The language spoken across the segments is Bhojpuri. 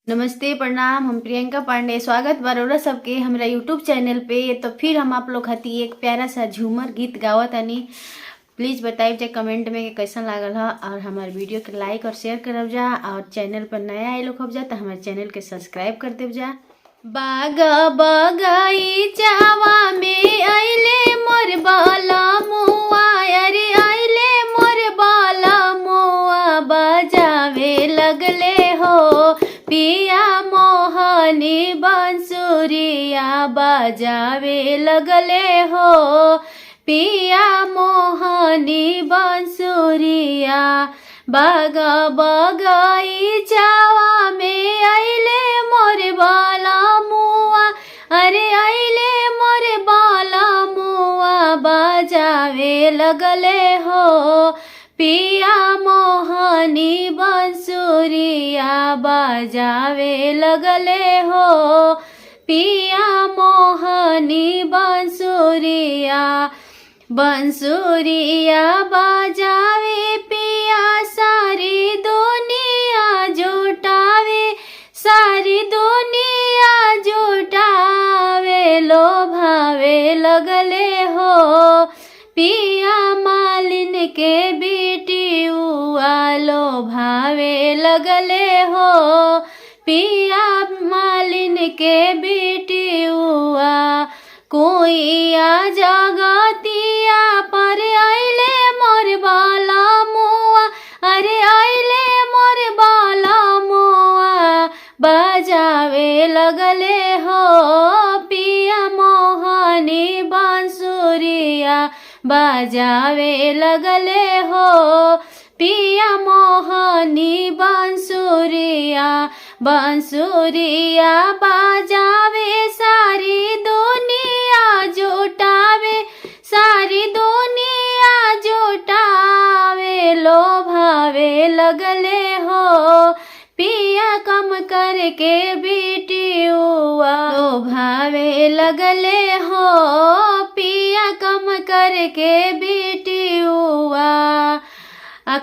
नमस्ते प्रणाम। हम प्रियंका पांडे, स्वागत बा सबके हमारा यूट्यूब चैनल पे। तो फिर हम आप लोग खाती एक प्यारा सा झूमर गीत गावत आनी। प्लीज़ बताइए जे कमेंट में कि कैसा लागल है, और हमारे वीडियो के लाइक और शेयर करब जा, और चैनल पर नया आए लोग हो जा तो हमारे चैनल के सब्सक्राइब कर देव जा। बागा बगाई चावा में आइले मोर बाला मुआ, अरे आइले मोर बाला मुआ, बजावे लगले हो पिया मोहनी बांसुरिया, बजावे लगले हो पिया मोहनी बांसुरिया। बागा बगाई चावा में आइले मोर बाला मुआ, अरे आइले मोर बाला मुआ, बजावे लगले हो पिया मोहनी बांसुरिया, बजावे लगले हो पिया मोहनी बांसुरिया। बांसुरिया बजावे पिया सारी दुनिया जुटावे, सारी दुनिया जुटावे, लोभावे लगले हो पिया मालिन के बेटी हुआ, लोभावे लगले हो पिया मालिन के बेटी हुआ। कोई आ जगतिया पर आइले मोर बाला मुआ, अरे आइले मोर बाला मुआ, बजावे लगले हो पिया मोहनी बांसुरिया, बजावे लगले हो पिया मोहनी बांसुरिया। बांसुरिया बजावे सारी दुनिया जुटावे, सारी दुनिया जुटावे, लोभावे लगले हो पिया कम करके बेटी हुआ, लोभावे लगले हो पिया कम करके बेटी हुआ।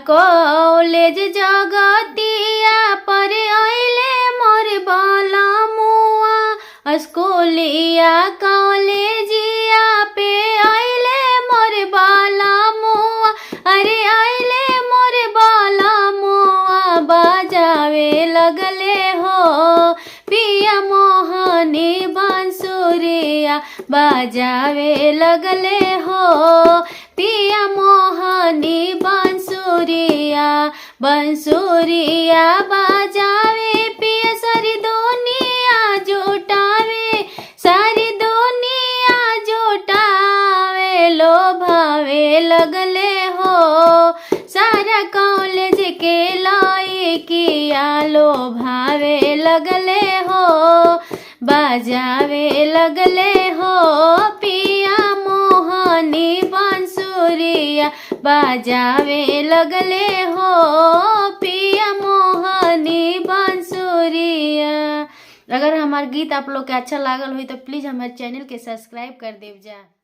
कॉलेज जगतिया पर आइले मोर बाला मुआ, स्कूलिया कॉलेजिया पे आइले मोर बाला मुआ, अरे आइले मोर बाला मुआ, बजावे लगले हो पिया मोहनी बांसुरिया, बजावे लगले हो पिया मोहनी बांसुरिया। बांसुरिया बजावे पिया सारी दुनिया जुटावे, सारी दुनिया जुटावे, लोभावे लगले हो सारा कॉलेज के लायकिया, लोभावे लगले हो बजावे लगले हो पिया मोहनी बांसुरिया, बजावे लगले हो पिया मोहनी बांसुरिया। अगर हमार गीत आप लोग के अच्छा लागल हुई तो प्लीज़ हमारे चैनल के सब्सक्राइब कर देव जा।